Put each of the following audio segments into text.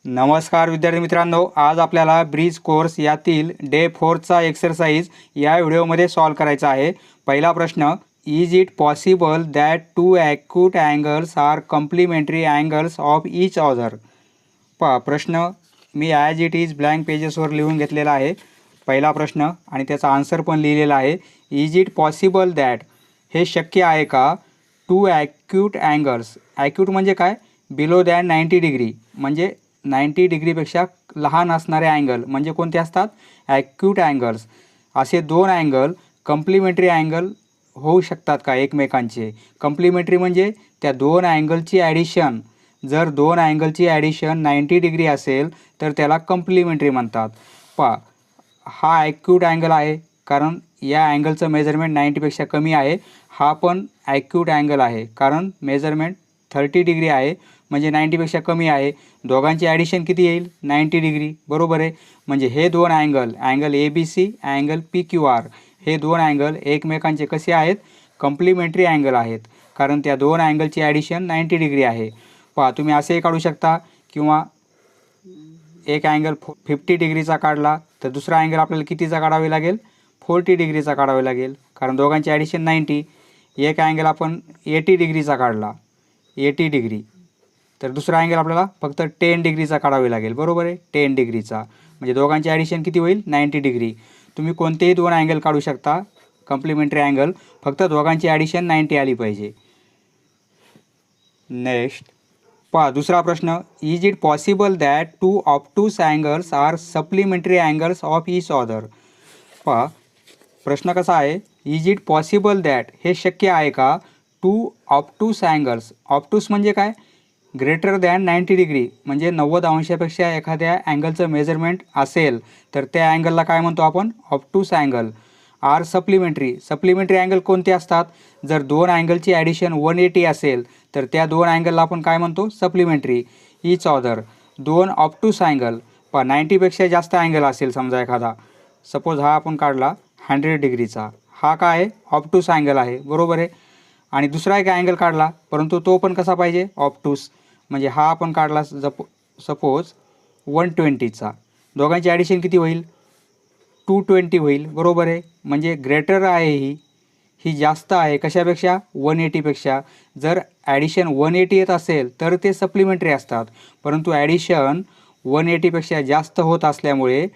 नमस्कार विद्यार्थी मित्रांनो, आज आपल्याला ब्रिज कोर्स यातील डे 4चा एक्सरसाइज या व्हिडिओमध्ये सॉल्व करायचा आहे. पहिला प्रश्न, is it possible that two acute angles are complementary angles of each other? प्रश्न मी ॲज इट इज ब्लँक पेजेसवर लिहून घेतलेला आहे. पहिला प्रश्न आणि त्याचा आन्सर पण लिहिलेला आहे. इज इट पॉसिबल दॅट, हे शक्य आहे का, टू ॲक्यूट अँगल्स, ॲक्यूट म्हणजे काय, बिलो दॅन 90 डिग्री, म्हणजे 90 डिग्रीपेक्षा लहान असणारे अँगल म्हणजे कोणते असतात, ॲक्यूट अँगल्स. असे दोन अँगल कम्प्लिमेंटरी अँगल होऊ शकतात का एकमेकांचे? कम्प्लिमेंटरी म्हणजे त्या दोन अँगलची ॲडिशन. जर दोन अँगलची ॲडिशन 90 डिग्री असेल तर त्याला कम्प्लिमेंटरी म्हणतात. हा ॲक्यूट अँगल आहे कारण या अँगलचं मेजरमेंट 90पेक्षा कमी आहे. हा पण ॲक्यूट अँगल आहे कारण मेजरमेंट 30 डिग्री आहे, म्हणजे 90पेक्षा कमी आहे. दोघांची ॲडिशन किती येईल, 90 डिग्री, बरोबर आहे. म्हणजे हे दोन अँगल ABC, अँगल PQR, हे दोन अँगल एकमेकांचे कसे आहेत, कम्प्लिमेंटरी अँगल आहेत, कारण त्या दोन अँगलची ॲडिशन 90 डिग्री आहे. तुम्ही असेही काढू शकता, किंवा एक अँगल 50 डिग्रीचा काढला तर दुसरा अँगल आपल्याला कितीचा काढावे लागेल, 40 डिग्रीचा काढावे लागेल, कारण दोघांची ॲडिशन 90. एक अँगल आपण 80 डिग्रीचा काढला, 80 डिग्री, तर दुसरा अँगल आपल्याला फक्त 10 डिग्रीचा काढावे लागेल, बरोबर आहे, 10 डिग्रीचा. म्हणजे दोघांची ॲडिशन किती होईल, 90 डिग्री. तुम्ही कोणतेही दोन अँगल काढू शकता कम्प्लिमेंटरी अँगल, फक्त दोघांची ॲडिशन 90 आली पाहिजे. नेक्स्ट दुसरा प्रश्न, is it possible that two obtuse angles are supplementary angles of each other? प्रश्न कसा आहे, इज इट पॉसिबल दॅट, हे शक्य आहे का, टू ऑब्टूस अँगल्स, ऑब्टूस म्हणजे काय, ग्रेटर दॅन 90 डिग्री, म्हणजे 90 अंशापेक्षा एखाद्या अँगलचं मेजरमेंट असेल तर त्या अँगलला काय म्हणतो आपण, ऑब्टूस अँगल. आर सप्लिमेंटरी अँगल कोणते असतात, जर दोन अँगलची ॲडिशन 180 असेल तर त्या दोन अँगलला आपण काय म्हणतो, सप्लिमेंटरी. ईच अदर, दोन ऑब्टूस अँगल, 90पेक्षा जास्त अँगल असेल समजा एखादा, सपोज हा आपण काढला 100 डिग्रीचा, हा काय आहे, ऑब्टूस अँगल आहे, बरोबर आहे. आणि दुसरा एक अँगल काढला, परंतु तो पण कसा पाहिजे, ऑब्टूस. म्हणजे हा आपण काढला सपोज 120चा, दोघांची ॲडिशन किती होईल, 220 होईल, बरोबर आहे. म्हणजे ग्रेटर आहे, ही जास्त आहे कशापेक्षा, 180पेक्षा. जर ॲडिशन 180 येत असेल तर ते सप्लिमेंटरी असतात, परंतु ॲडिशन 180पेक्षा जास्त होत असल्यामुळे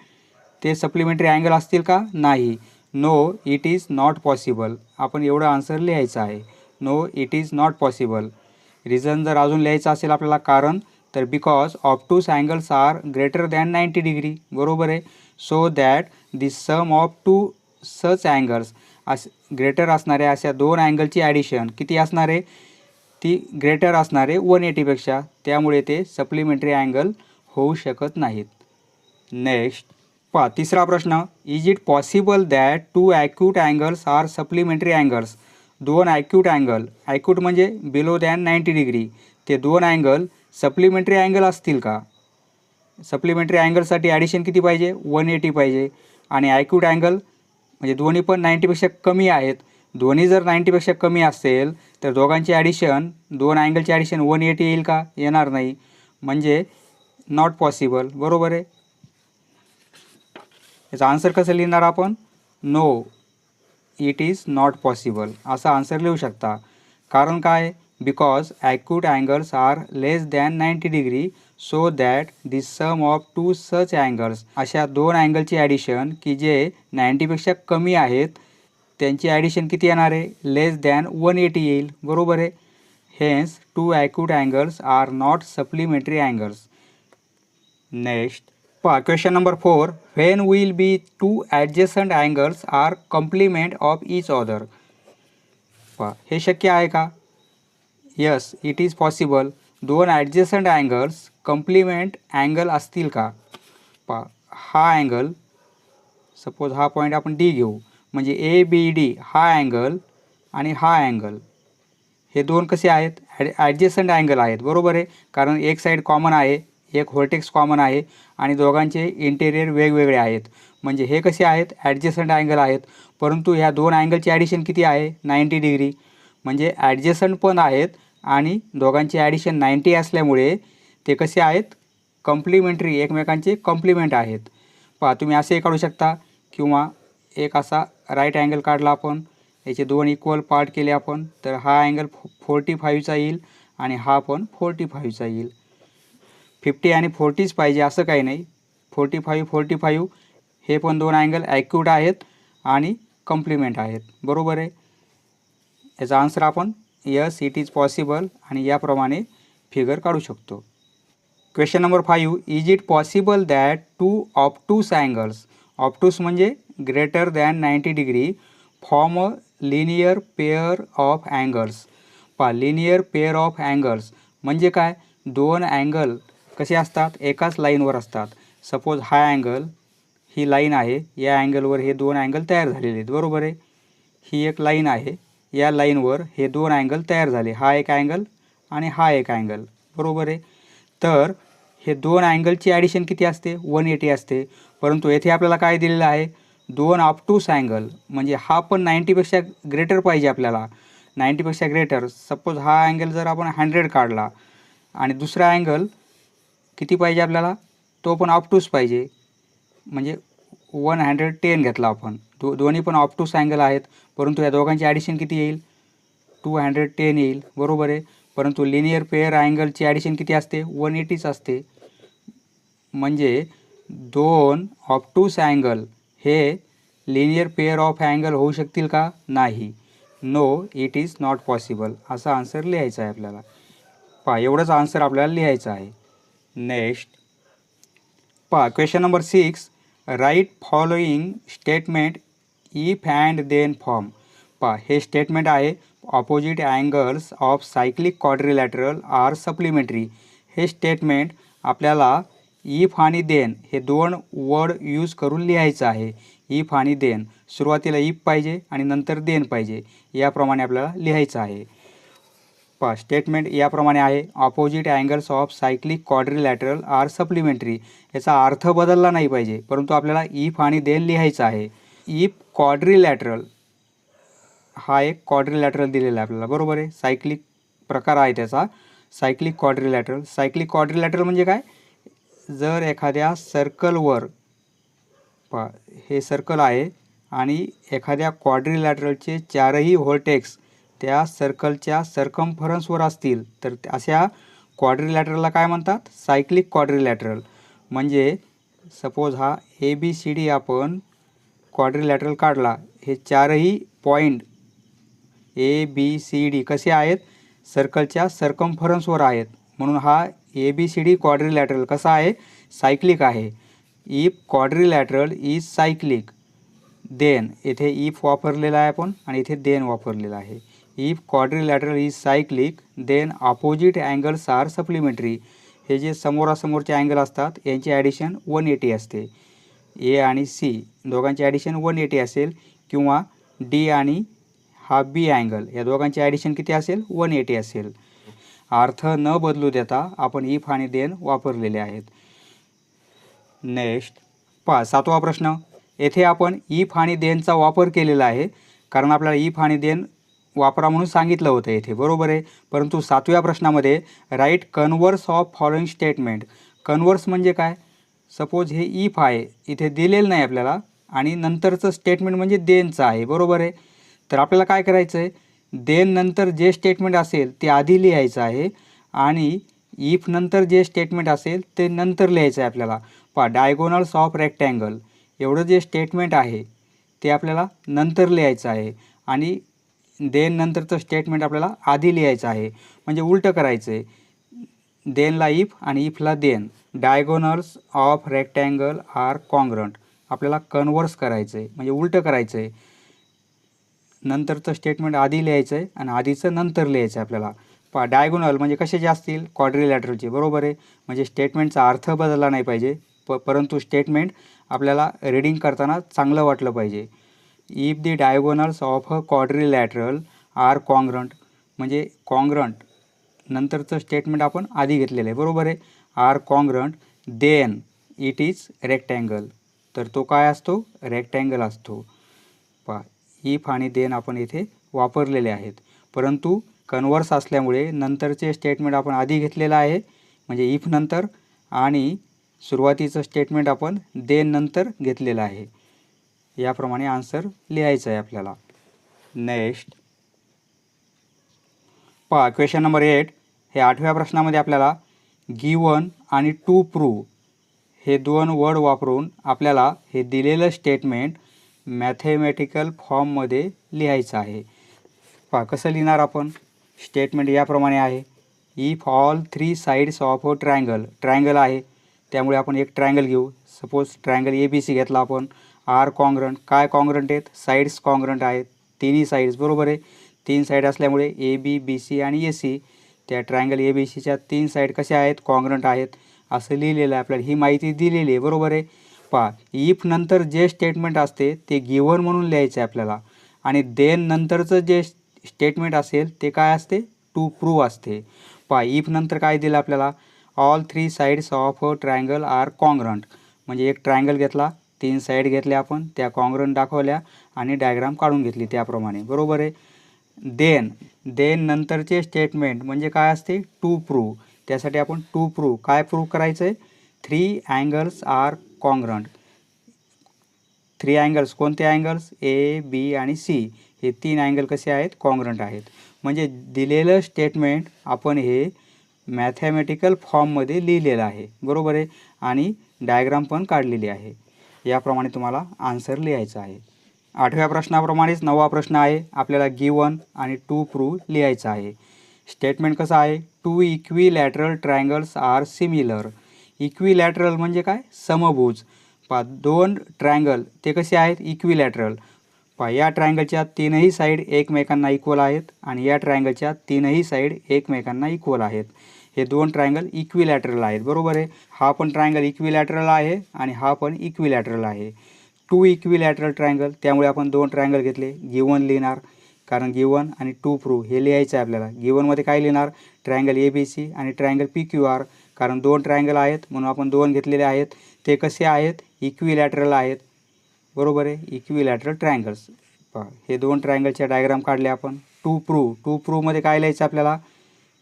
ते सप्लिमेंटरी अँगल असतील का, नाही. No, it is not possible. आपण एवढं आन्सर लिहायचं आहे, no it is not possible. Reason जर अजून लिहायचं असेल आपल्याला कारण, तर because obtuse angles are greater than 90 degree, बरोबर आहे. So that the sum of two such angles, greater असणारे अशा दोन अँगलची ॲडिशन किती असणार आहे, ती ग्रेटर असणारे 180पेक्षा, त्यामुळे ते सप्लिमेंटरी अँगल होऊ शकत नाहीत. नेक्स्ट तिसरा प्रश्न, is it possible that two acute angles are supplementary angles? दोन ॲक्यूट म्हणजे बिलो दॅन 90 डिग्री, ते दोन अँगल सप्लिमेंटरी अँगल असतील का? सप्लिमेंटरी अँगलसाठी ॲडिशन किती पाहिजे, 180 पाहिजे. आणि ॲक्यूट अँगल म्हणजे दोन्ही पण 90पेक्षा कमी आहेत. दोन्ही जर 90पेक्षा कमी असेल तर दोघांची ॲडिशन, दोन अँगलची ॲडिशन 180 येईल का, येणार नाही. म्हणजे नॉट पॉसिबल, बरोबर आहे. याचा आन्सर कसं लिहिणार आपण, no it is not possible, असा आन्सर लिहू शकता. कारण काय, because acute angles are less than 90 degree, so that the sum of two such angles, अशा दोन अँगलची ॲडिशन की जे 90पेक्षा कमी आहेत त्यांची ॲडिशन किती येणार आहे, लेस दॅन 180 येईल, बरोबर आहे. Hence two acute angles are not supplementary angles. Next question number 4, when will be two adjacent angles are complement of each other? हे शक्य आहे का, यस इट इज पॉसिबल. दोन ॲडजसंट अँगल्स कम्प्लिमेंट अँगल असतील का? हा अँगल, सपोज हा पॉईंट आपण डी घेऊ, म्हणजे ABD हा अँगल आणि हा अँगल, हे दोन कसे आहेत, ॲडजसंट अँगल आहेत, बरोबर आहे. कारण एक साईड कॉमन आहे, एक व्हर्टेक्स कॉमन आहे, आणि दोघांचे इंटेरियर वेगवेगळे आहेत, म्हणजे हे कसे आहेत, ॲडजसंट अँगल आहेत. परंतु ह्या दोन अँगलची ॲडिशन किती आहे, 90 डिग्री, म्हणजे ॲडजसंट पण आहेत आणि दोघांची ॲडिशन 90 असल्यामुळे ते कसे आहेत, कॉम्प्लिमेंटरी एकमेकांचे कॉम्प्लिमेंट आहेत. पहा तुम्ही असेही काढू शकता किंवा एक असा राईट अँगल काढला आपण, याचे दोन इक्वल पार्ट केले आपण, तर हा अँगल 45चा येईल आणि हा पण 45चा येईल. 50 आणि 40च पाहिजे असं काही नाही. 45 हे पण दोन अँगल ॲक्यूट आहेत आणि कॉम्प्लिमेंट आहेत. बरोबर आहे. याचा आन्सर आपण यस इट इज पॉसिबल आणि याप्रमाणे फिगर काढू शकतो. Question number 5, is it possible that two obtuse angles, obtuse म्हणजे greater than 90 degree, form a linear pair of angles. पहा लिनियर पेअर ऑफ अँगल्स म्हणजे काय, दोन अँगल कसे असतात, एकाच लाईनवर असतात. सपोज हा अँगल, ही लाईन आहे, या अँगलवर हे दोन अँगल तयार झालेले आहेत. बरोबर आहे. ही एक लाईन आहे, या लाईनवर हे दोन अँगल तयार झाले, हा एक अँगल आणि हा एक अँगल. बरोबर आहे. तर हे दोन अँगलची ॲडिशन किती असते, 180 असते. परंतु येथे आपल्याला काय दिलेलं आहे, दोन ऑब्टूस अँगल, म्हणजे हा पण 90पेक्षा ग्रेटर पाहिजे आपल्याला, 90पेक्षा ग्रेटर. सपोज हा अँगल जर आपण 100 काढला आणि दुसरा अँगल किती पाहिजे आपल्याला, तो पण ऑब्टूस पाहिजे, म्हणजे 110 घेतला आपण. दोन्ही पण ऑब्टूस अँगल आहेत, परंतु या दोघांची ॲडिशन किती येईल, 210 येईल. बरोबर आहे. परंतु लिनियर पेअर अँगलची ॲडिशन किती असते, 180च असते. म्हणजे दोन ऑब्टूस अँगल हे लिनियर पेअर ऑफ अँगल होऊ शकतील का, नाही. No it is not possible, असा आन्सर लिहायचा आहे आपल्याला. पहा एवढंच आन्सर आपल्याला लिहायचं आहे. नेक्स्ट पहा question number 6, right following statement if and then form. पहा हे स्टेटमेंट आहे, opposite angles of cyclic quadrilateral are supplementary. हे स्टेटमेंट आपल्याला इफ आणि देन हे दोन वर्ड यूज करून लिहायचं आहे. इफ आणि देन, सुरुवातीला इफ पाहिजे आणि नंतर देन पाहिजे, याप्रमाणे आपल्याला लिहायचं आहे. पहा स्टेटमेंट याप्रमाणे आहे, opposite angles of cyclic quadrilateral are supplementary. याचा अर्थ बदलला नाही पाहिजे, परंतु आपल्याला इफ आणि देन लिहायचं आहे. इफ क्वाड्रिलॅटरल, हा एक क्वाड्रिलॅटरल दिलेला आहे आपल्याला. बरोबर आहे. सायक्लिक प्रकार आहे त्याचा, सायक्लिक क्वाड्रिलॅटरल. सायक्लिक क्वाड्रिलॅटरल म्हणजे काय, जर एखाद्या सर्कलवर, पहा हे सर्कल आहे आणि एखाद्या क्वाड्रिलॅटरलचे चारही व्हर्टेक्स त्या सर्कलच्या सर्कम्फरन्सवर असतील, तर अशा क्वाड्रिलॅटरलला काय म्हणतात, सायक्लिक क्वाड्रिलॅटरल. म्हणजे सपोज हा ABCD आपण क्वाड्रिलॅटरल काढला, हे चारही पॉईंट ABCD कसे आहेत, सर्कलच्या सर्कम्फरन्सवर आहेत, म्हणून हा ABCD क्वाड्रिलॅटरल कसा आहे, सायक्लिक आहे. If quadrilateral is cyclic then, येथे इफ वापरलेला आहे आपण आणि इथे देन वापरलेला आहे. If quadrilateral is cyclic then opposite angles are supplementary. हे जे समोरासमोरचे अँगल असतात यांची ॲडिशन 180 असते. A आणि C दोघांची ॲडिशन 180 असेल, किंवा D आणि हा B अँगल या दोघांची ॲडिशन किती असेल, 180 असेल. अर्थ न बदलू देता आपण इफ आणि देन वापरलेले आहेत. नेक्स्ट पहा 7वा प्रश्न. येथे आपण इफ आणि देनचा वापर केलेला आहे, कारण आपल्याला इफ आणि देन वापरा म्हणून सांगितलं होतं येथे. बरोबर आहे. परंतु 7व्या प्रश्नामध्ये write converse of following statement. Converse म्हणजे काय, सपोज हे इफ आहे, इथे दिलेलं नाही आपल्याला, आणि नंतरचं स्टेटमेंट म्हणजे देनचं आहे. बरोबर आहे. तर आपल्याला काय करायचं आहे, देन नंतर जे स्टेटमेंट असेल ते आधी लिहायचं आहे आणि इफ नंतर जे स्टेटमेंट असेल ते नंतर लिहायचं आहे आपल्याला. पहा डायगोनल्स ऑफ रेक्टँगल, एवढं जे स्टेटमेंट आहे ते आपल्याला नंतर लिहायचं आहे आणि देन नंतरचं स्टेटमेंट आपल्याला आधी लिहायचं आहे. म्हणजे उलटं करायचं आहे, देनला इफ आणि इफला then. Diagonals of rectangle are congruent, आपल्याला कन्वर्स करायचं आहे, म्हणजे उलटं करायचं आहे. नंतरचं स्टेटमेंट आधी लिहायचं आहे आणि आधीचं नंतर लिहायचं आहे आपल्याला. पहा डायगोनल म्हणजे कशाचे असतील, क्वाड्रिलॅटरलचे. बरोबर आहे. म्हणजे स्टेटमेंटचा अर्थ बदलला नाही पाहिजे, परंतु स्टेटमेंट आपल्याला रीडिंग करताना चांगलं वाटलं पाहिजे. If the diagonals of a quadrilateral are congruent, म्हणजे कॉन्ग्रंट नंतरचं स्टेटमेंट आपण आधी घेतलेलं आहे. बरोबर आहे. Are congruent then it is rectangle, तर तो काय असतो, रेक्टँगल असतो. पहा इफ आणि देन आपण इथे वापरलेले आहेत, परंतु कन्वर्स असल्यामुळे नंतरचे स्टेटमेंट आपण आधी घेतलेलं आहे, म्हणजे इफ नंतर, आणि सुरुवातीचं स्टेटमेंट आपण देन नंतर घेतलेलं आहे. याप्रमाणे आन्सर लिहायचं आहे आपल्याला. नेक्स्ट पहा क्वेश्चन नंबर 8. हे 8व्या प्रश्नामध्ये आपल्याला गिवन आणि टू प्रूव्ह हे दोन वर्ड वापरून आपल्याला हे दिलेलं स्टेटमेंट मॅथेमॅटिकल फॉर्ममध्ये लिहायचं आहे. पहा कसं लिहिणार आपण. स्टेटमेंट याप्रमाणे आहे. If all 3 sides of a triangle आहे, त्यामुळे आपण एक ट्रायंगल घेऊ. सपोज ट्रायंगल ABC घेतला आपण. Are congruent. काय कॉन्ग्रंट आहेत? साईड्स कॉन्ग्रंट आहेत. तिन्ही साईड्स बरोबर आहे. 3 साईड असल्यामुळे AB, BC आणि AC त्या ट्रायंगल ABCच्या 3 साईड कशा आहेत? कॉन्ग्रंट आहेत असं लिहिलेलं आहे. आपल्याला ही माहिती दिलेली आहे बरोबर आहे. पहा इफ नंतर जे स्टेटमेंट असते ते गिवन म्हणून लिहायचं आहे आपल्याला, आणि देन नंतरचं जे स्टेटमेंट असेल ते काय असते? टू प्रूव्ह असते. पहा इफ नंतर काय दिलं आपल्याला? All 3 sides of a triangle are congruent. म्हणजे एक ट्रायंगल घेतला, 3 साईड घेतल्या आपण, त्या कॉन्ग्रंट दाखवल्या आणि डायग्राम काढून घेतली त्याप्रमाणे बरोबर आहे. देन नंतरचे स्टेटमेंट म्हणजे काय असते? To prove. त्यासाठी आपण टू प्रूव्ह काय प्रूव्ह करायचं आहे? 3 अँगल्स आर कॉन्ग्रंट. 3 अँगल्स कोणते अँगल्स? A, B आणि C हे 3 अँगल कसे आहेत? कॉन्ग्रंट आहेत. म्हणजे दिलेलं स्टेटमेंट आपण हे मॅथॅमॅटिकल फॉर्ममध्ये लिहिलेलं आहे बरोबर आहे, आणि डायग्राम पण काढलेली आहे. याप्रमाणे तुम्हाला आन्सर लिहायचा आहे. 8व्या प्रश्नाप्रमाणेच 9वा प्रश्न आहे. आपल्याला गिवन आणि टू प्रूव्ह लिहायचं आहे. स्टेटमेंट कसं आहे? 2 equilateral triangles are similar. Equilateral म्हणजे काय? समभुज. पहा 2 ट्रायंगल ते कसे आहेत? इक्विलॅटरल. पहा या ट्रायंगलच्या 3ही साईड एकमेकांना इक्वल आहेत आणि या ट्रायंगलच्या 3ही साईड एकमेकांना इक्वल आहेत. हे 2 ट्रायंगल इक्विलॅटरल आहेत बरोबर आहे. हा पण ट्रायंगल इक्विलॅटरल आहे आणि हा पण इक्विलॅटरल आहे. 2 इक्विलॅटरल ट्रायंगल, त्यामुळे आपण 2 ट्रायंगल घेतले. गिवन लिहिणार, कारण गिवन आणि टू प्रूव्ह हे लिहायचं आहे आपल्याला. गिवनमध्ये काय लिहिणार? ट्रायंगल ABC आणि ट्रायंगल PQR, कारण 2 ट्रायंगल आहेत म्हणून आपण 2 घेतलेले आहेत. ते कसे आहेत? इक्विलॅटरल आहेत बरोबर आहे. Equilateral triangles. पहा हे 2 ट्रायंगलच्या डायग्राम काढले आपण. टू प्रूव्हमध्ये काय लिहायचं आपल्याला?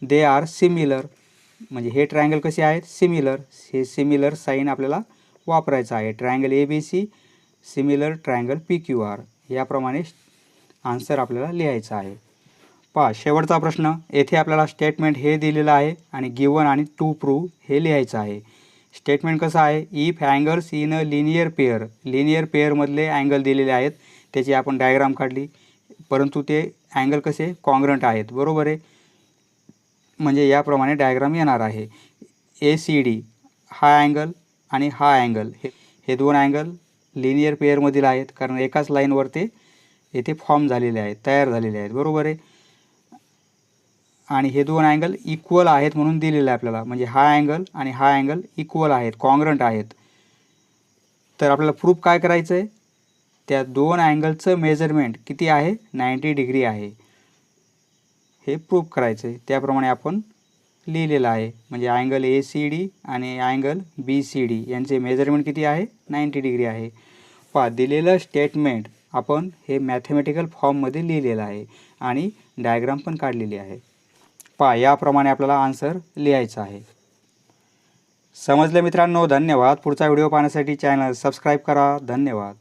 They are similar. म्हणजे हे ट्रायंगल कसे आहेत? सिमिलर. हे सिमिलर साईन आपल्याला वापरायचं आहे. Triangle ABC similar triangle PQR. याप्रमाणे आन्सर आपल्याला लिहायचं आहे. पहा शेवटचा प्रश्न. येथे आपल्याला स्टेटमेंट हे दिलेलं आहे आणि गिवन आणि टू प्रूव्ह हे लिहायचं आहे. स्टेटमेंट कसं आहे? If angles in a linear पेअरमधले अँगल दिलेले आहेत, त्याची आपण डायग्राम काढली, परंतु ते अँगल कसे? कॉन्ग्रंट आहेत बरोबर आहे. म्हणजे याप्रमाणे डायग्राम येणार आहे. ACD हा अँगल आणि हा अँगल हे 2 अँगल लिनियर पेअरमधील आहेत, कारण एकाच लाईनवर ते येथे फॉर्म झालेले आहेत, तयार झालेले आहेत बरोबर आहे. आणि हे 2 अँगल इक्वल आहेत म्हणून दिलेलं आहे आपल्याला. म्हणजे हा अँगल आणि हा अँगल इक्वल आहेत, कॉन्ग्रंट आहेत. तर आपल्याला प्रूफ काय करायचं आहे? त्या 2 अँगलचं मेजरमेंट किती आहे? 90 डिग्री आहे, हे प्रूफ करायचं आहे. त्याप्रमाणे आपण लिहिलेलं आहे. म्हणजे अँगल ACD आणि अँगल BCD यांचे मेजरमेंट किती आहे? 90 डिग्री आहे. पहा दिलेलं स्टेटमेंट आपण हे मॅथेमॅटिकल फॉर्ममध्ये लिहिलेलं आहे आणि डायग्राम पण काढलेली आहे. पहा याप्रमाणे आपल्याला आन्सर लिहायचा आहे. समजले मित्रांनो? धन्यवाद. पुढचा व्हिडिओ पाहण्यासाठी चॅनल सबस्क्राईब करा. धन्यवाद.